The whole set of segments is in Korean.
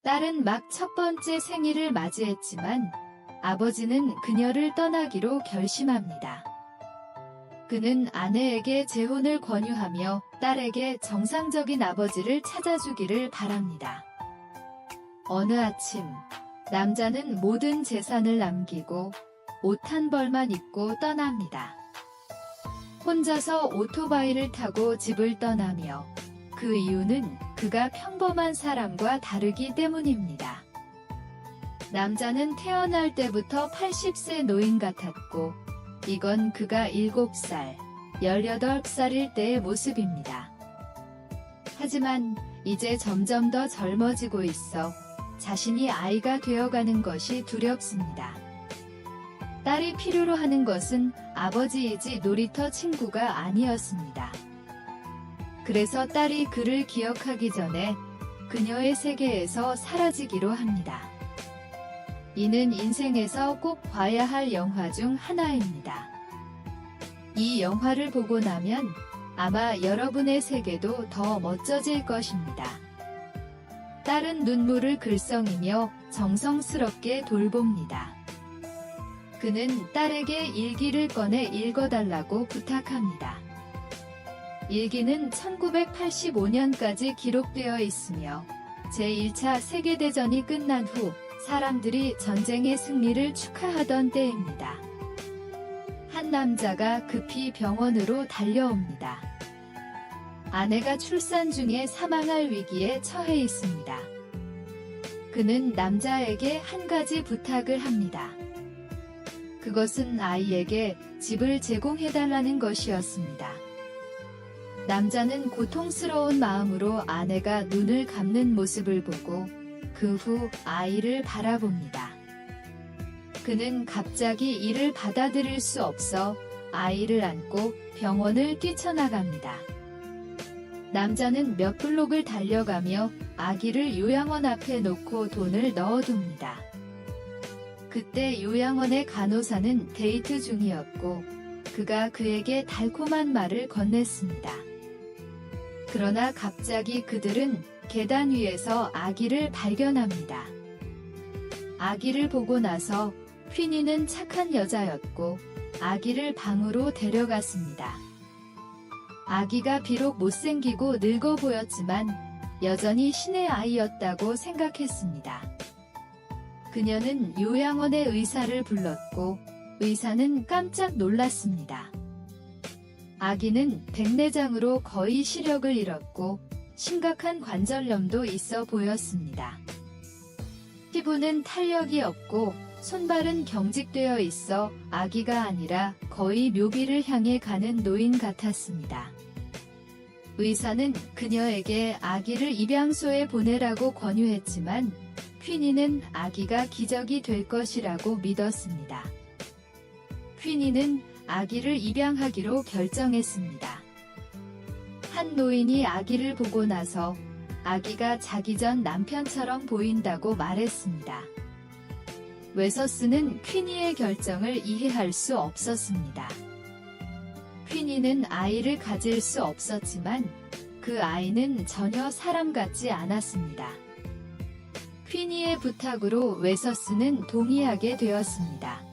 딸은 막 첫 번째 생일을 맞이했지만 아버지는 그녀를 떠나기로 결심합니다. 그는 아내에게 재혼을 권유하며 딸에게 정상적인 아버지를 찾아주기를 바랍니다. 어느 아침, 남자는 모든 재산을 남기고 옷 한 벌만 입고 떠납니다. 혼자서 오토바이를 타고 집을 떠나며 그 이유는 그가 평범한 사람과 다르기 때문입니다. 남자는 태어날 때부터 80세 노인 같았고 이건 그가 7살, 18살일 때의 모습입니다. 하지만 이제 점점 더 젊어지고 있어 자신이 아이가 되어가는 것이 두렵습니다. 딸이 필요로 하는 것은 아버지이지 놀이터 친구가 아니었습니다. 그래서 딸이 그를 기억하기 전에 그녀의 세계에서 사라지기로 합니다. 이는 인생에서 꼭 봐야 할 영화 중 하나입니다. 이 영화를 보고 나면 아마 여러분의 세계도 더 멋져질 것입니다. 딸은 눈물을 글썽이며 정성스럽게 돌봅니다. 그는 딸에게 일기를 꺼내 읽어달라고 부탁합니다. 일기는 1985년까지 기록되어 있으며 제1차 세계대전이 끝난 후 사람들이 전쟁의 승리를 축하하던 때입니다. 한 남자가 급히 병원으로 달려옵니다. 아내가 출산 중에 사망할 위기에 처해 있습니다. 그는 남자에게 한 가지 부탁을 합니다. 그것은 아이에게 집을 제공해달라는 것이었습니다. 남자는 고통스러운 마음으로 아내가 눈을 감는 모습을 보고 그 후 아이를 바라봅니다. 그는 갑자기 이를 받아들일 수 없어 아이를 안고 병원을 뛰쳐나갑니다. 남자는 몇 블록을 달려가며 아기를 요양원 앞에 놓고 돈을 넣어둡니다. 그때 요양원의 간호사는 데이트 중이었고 그가 그에게 달콤한 말을 건넸습니다. 그러나 갑자기 그들은 계단 위에서 아기를 발견합니다. 아기를 보고 나서 퀸이는 착한 여자였고 아기를 방으로 데려갔습니다. 아기가 비록 못생기고 늙어 보였지만 여전히 신의 아이였다고 생각했습니다. 그녀는 요양원의 의사를 불렀고 의사는 깜짝 놀랐습니다. 아기는 백내장으로 거의 시력을 잃었고 심각한 관절염도 있어 보였습니다. 피부는 탄력이 없고 손발은 경직되어 있어 아기가 아니라 거의 묘비를 향해 가는 노인 같았습니다. 의사는 그녀에게 아기를 입양소에 보내라고 권유했지만 퀸이는 아기가 기적이 될 것이라고 믿었습니다. 퀸이는 아기를 입양하기로 결정했습니다. 한 노인이 아기를 보고 나서 아기가 자기 전 남편처럼 보인다고 말했습니다. 웨서스는 퀸이의 결정을 이해할 수 없었습니다. 퀸이는 아이를 가질 수 없었지만 그 아이는 전혀 사람 같지 않았습니다. 퀸이의 부탁으로 웨서스는 동의하게 되었습니다.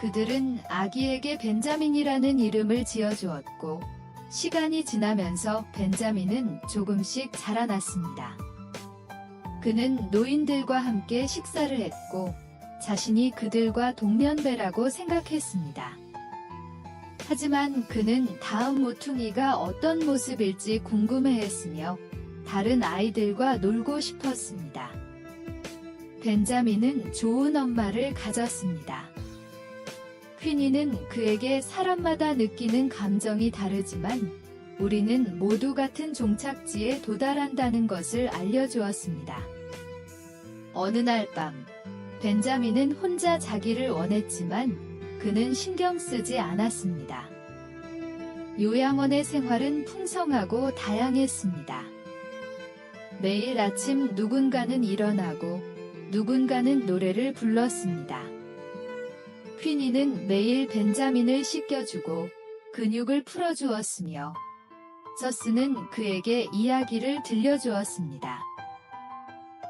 그들은 아기에게 벤자민이라는 이름을 지어주었고 시간이 지나면서 벤자민은 조금씩 자라났습니다. 그는 노인들과 함께 식사를 했고 자신이 그들과 동년배라고 생각했습니다. 하지만 그는 다음 모퉁이가 어떤 모습일지 궁금해했으며 다른 아이들과 놀고 싶었습니다. 벤자민은 좋은 엄마를 가졌습니다. 퀸이는 그에게 사람마다 느끼는 감정이 다르지만 우리는 모두 같은 종착지에 도달한다는 것을 알려주었습니다. 어느 날 밤, 벤자민은 혼자 자기를 원했지만 그는 신경 쓰지 않았습니다. 요양원의 생활은 풍성하고 다양했습니다. 매일 아침 누군가는 일어나고 누군가는 노래를 불렀습니다. 퀸이는 매일 벤자민을 씻겨주고 근육을 풀어주었으며 저스는 그에게 이야기를 들려주었습니다.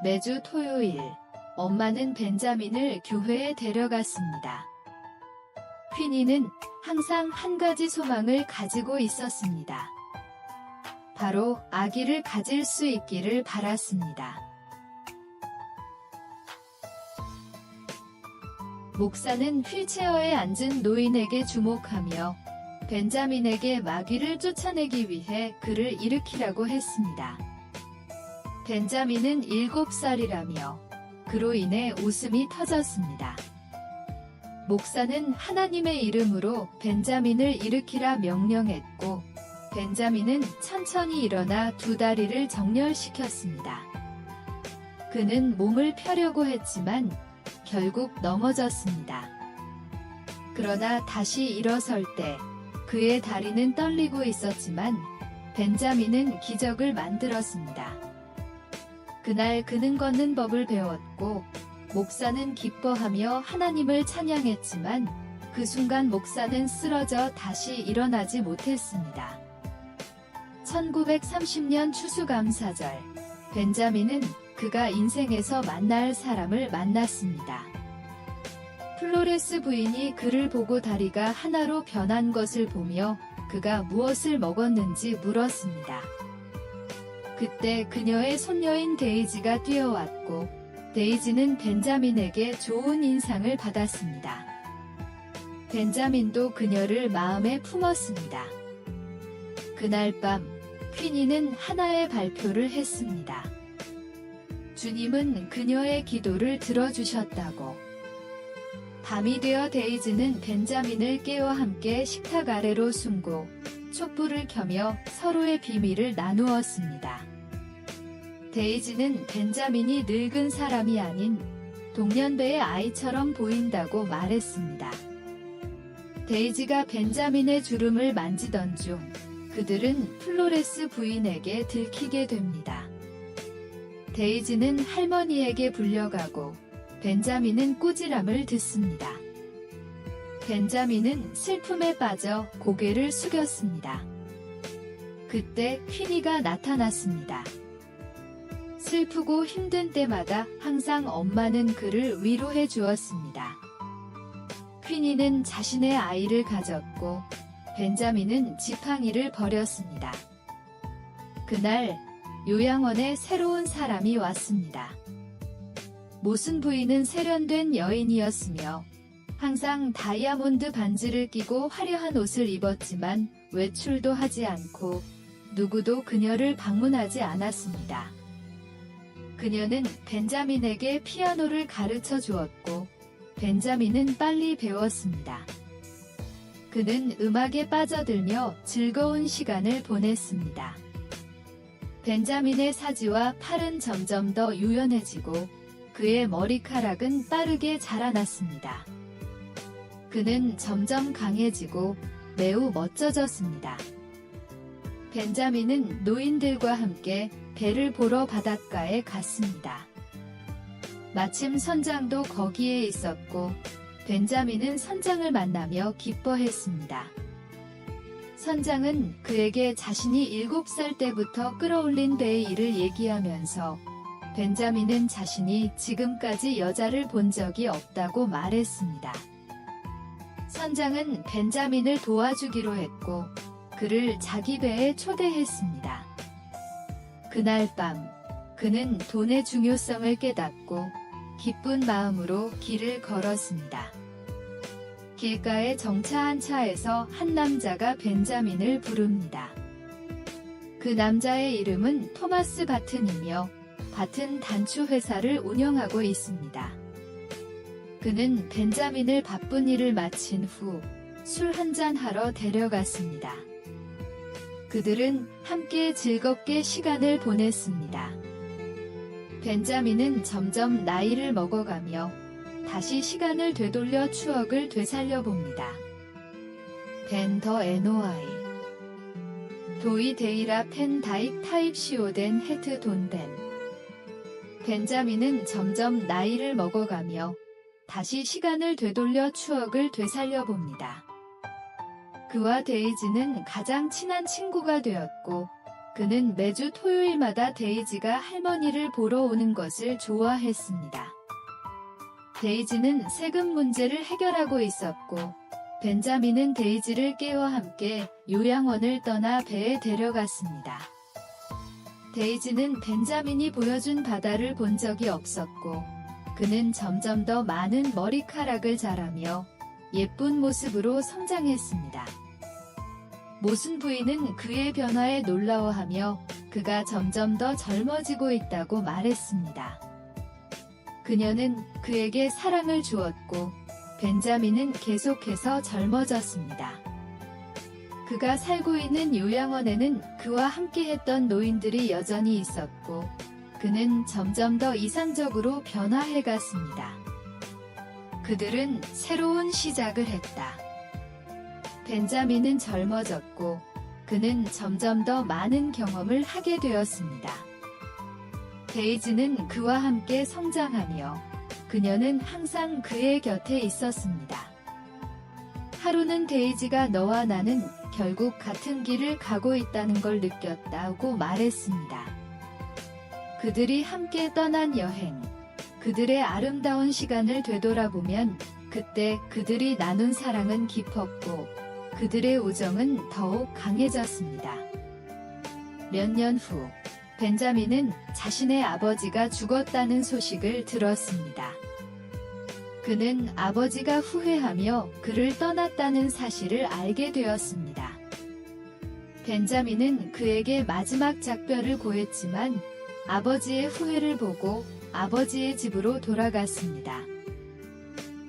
매주 토요일, 엄마는 벤자민을 교회에 데려갔습니다. 퀸이는 항상 한 가지 소망을 가지고 있었습니다. 바로 아기를 가질 수 있기를 바랐습니다. 목사는 휠체어에 앉은 노인에게 주목하며 벤자민에게 마귀를 쫓아내기 위해 그를 일으키라고 했습니다. 벤자민은 7살이라며 그로 인해 웃음이 터졌습니다. 목사는 하나님의 이름으로 벤자민을 일으키라 명령했고 벤자민은 천천히 일어나 두 다리를 정렬시켰습니다. 그는 몸을 펴려고 했지만 결국 넘어졌습니다. 그러나 다시 일어설 때 그의 다리는 떨리고 있었지만 벤자민은 기적을 만들었습니다. 그날 그는 걷는 법을 배웠고 목사는 기뻐하며 하나님을 찬양했지만 그 순간 목사는 쓰러져 다시 일어나지 못했습니다. 1930년 추수감사절, 벤자민은 그가 인생에서 만날 사람을 만났습니다. 플로레스 부인이 그를 보고 다리가 하나로 변한 것을 보며 그가 무엇을 먹었는지 물었습니다. 그때 그녀의 손녀인 데이지가 뛰어왔고 데이지는 벤자민에게 좋은 인상을 받았습니다. 벤자민도 그녀를 마음에 품었습니다. 그날 밤 퀸이는 하나의 발표를 했습니다. 주님은 그녀의 기도를 들어주셨다고. 밤이 되어 데이지는 벤자민을 깨워 함께 식탁 아래로 숨고 촛불을 켜며 서로의 비밀을 나누었습니다. 데이지는 벤자민이 늙은 사람이 아닌 동년배의 아이처럼 보인다고 말했습니다. 데이지가 벤자민의 주름을 만지던 중 그들은 플로레스 부인에게 들키게 됩니다. 데이지는 할머니에게 불려가고 벤자민은 꾸지람을 듣습니다. 벤자민은 슬픔에 빠져 고개를 숙였습니다. 그때 퀸이가 나타났습니다. 슬프고 힘든 때마다 항상 엄마는 그를 위로해 주었습니다. 퀸이는 자신의 아이를 가졌고 벤자민은 지팡이를 버렸습니다. 그날 요양원에 새로운 사람이 왔습니다. 모순 부인은 세련된 여인이었으며 항상 다이아몬드 반지를 끼고 화려한 옷을 입었지만 외출도 하지 않고 누구도 그녀를 방문하지 않았습니다. 그녀는 벤자민에게 피아노를 가르쳐 주었고 벤자민은 빨리 배웠습니다. 그는 음악에 빠져들며 즐거운 시간을 보냈습니다. 벤자민의 사지와 팔은 점점 더 유연해지고 그의 머리카락은 빠르게 자라났습니다. 그는 점점 강해지고 매우 멋져졌습니다. 벤자민은 노인들과 함께 배를 보러 바닷가에 갔습니다. 마침 선장도 거기에 있었고 벤자민은 선장을 만나며 기뻐했습니다. 선장은 그에게 자신이 7살 때부터 끌어올린 배의 일을 얘기하면서 벤자민은 자신이 지금까지 여자를 본 적이 없다고 말했습니다. 선장은 벤자민을 도와주기로 했고 그를 자기 배에 초대했습니다. 그날 밤 그는 돈의 중요성을 깨닫고 기쁜 마음으로 길을 걸었습니다. 길가에 정차한 차에서 한 남자가 벤자민을 부릅니다. 그 남자의 이름은 토마스 바튼이며 바튼 단추 회사를 운영하고 있습니다. 그는 벤자민을 바쁜 일을 마친 후 술 한잔 하러 데려갔습니다. 그들은 함께 즐겁게 시간을 보냈습니다. 벤자민은 점점 나이를 먹어가며 다시 시간을 되돌려 추억을 되살려 봅니다. 벤 더 NOI 도이 데이라 펜 다입 타입 시오덴 헤트 돈덴 벤자민은 점점 나이를 먹어가며 다시 시간을 되돌려 추억을 되살려 봅니다. 그와 데이지는 가장 친한 친구가 되었고 그는 매주 토요일마다 데이지가 할머니를 보러 오는 것을 좋아했습니다. 데이지는 세금 문제를 해결하고 있었고, 벤자민은 데이지를 깨워 함께 요양원을 떠나 배에 데려갔습니다. 데이지는 벤자민이 보여준 바다를 본 적이 없었고, 그는 점점 더 많은 머리카락을 자라며 예쁜 모습으로 성장했습니다. 모순 부인은 그의 변화에 놀라워하며 그가 점점 더 젊어지고 있다고 말했습니다. 그녀는 그에게 사랑을 주었고, 벤자민은 계속해서 젊어졌습니다. 그가 살고 있는 요양원에는 그와 함께했던 노인들이 여전히 있었고, 그는 점점 더 이상적으로 변화해갔습니다. 그들은 새로운 시작을 했다. 벤자민은 젊어졌고, 그는 점점 더 많은 경험을 하게 되었습니다. 데이지는 그와 함께 성장하며, 그녀는 항상 그의 곁에 있었습니다. 하루는 데이지가 너와 나는 결국 같은 길을 가고 있다는 걸 느꼈다고 말했습니다. 그들이 함께 떠난 여행, 그들의 아름다운 시간을 되돌아보면 그때 그들이 나눈 사랑은 깊었고 그들의 우정은 더욱 강해졌습니다. 몇 년 후, 벤자민은 자신의 아버지가 죽었다는 소식을 들었습니다. 그는 아버지가 후회하며 그를 떠났다는 사실을 알게 되었습니다. 벤자민은 그에게 마지막 작별을 고했지만 아버지의 후회를 보고 아버지의 집으로 돌아갔습니다.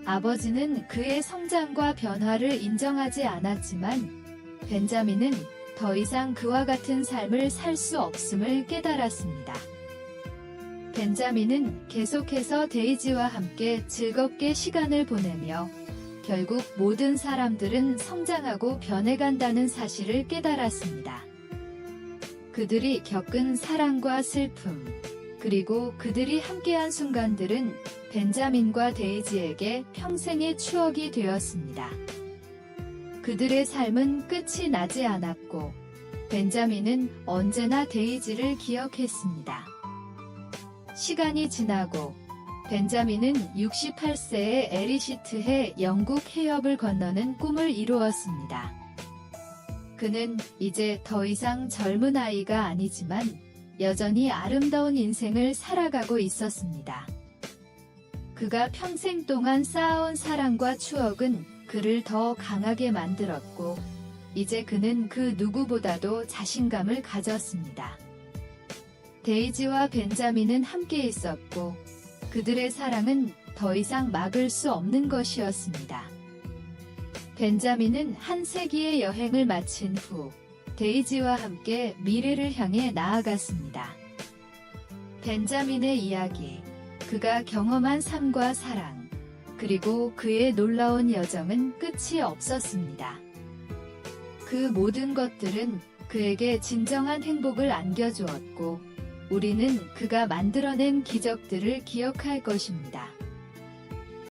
아버지는 그의 성장과 변화를 인정하지 않았지만 벤자민은 더 이상 그와 같은 삶을 살 수 없음을 깨달았습니다. 벤자민은 계속해서 데이지와 함께 즐겁게 시간을 보내며 결국 모든 사람들은 성장하고 변해간다는 사실을 깨달았습니다. 그들이 겪은 사랑과 슬픔, 그리고 그들이 함께한 순간들은 벤자민과 데이지에게 평생의 추억이 되었습니다. 그들의 삶은 끝이 나지 않았고, 벤자민은 언제나 데이지를 기억했습니다. 시간이 지나고, 벤자민은 68세의 에리시트해 영국 해협을 건너는 꿈을 이루었습니다. 그는 이제 더 이상 젊은 아이가 아니지만 여전히 아름다운 인생을 살아가고 있었습니다. 그가 평생 동안 쌓아온 사랑과 추억은 그를 더 강하게 만들었고, 이제 그는 그 누구보다도 자신감을 가졌습니다. 데이지와 벤자민은 함께 있었고, 그들의 사랑은 더 이상 막을 수 없는 것이었습니다. 벤자민은 한 세기의 여행을 마친 후, 데이지와 함께 미래를 향해 나아갔습니다. 벤자민의 이야기, 그가 경험한 삶과 사랑, 그리고 그의 놀라운 여정은 끝이 없었습니다. 그 모든 것들은 그에게 진정한 행복을 안겨주었고, 우리는 그가 만들어낸 기적들을 기억할 것입니다.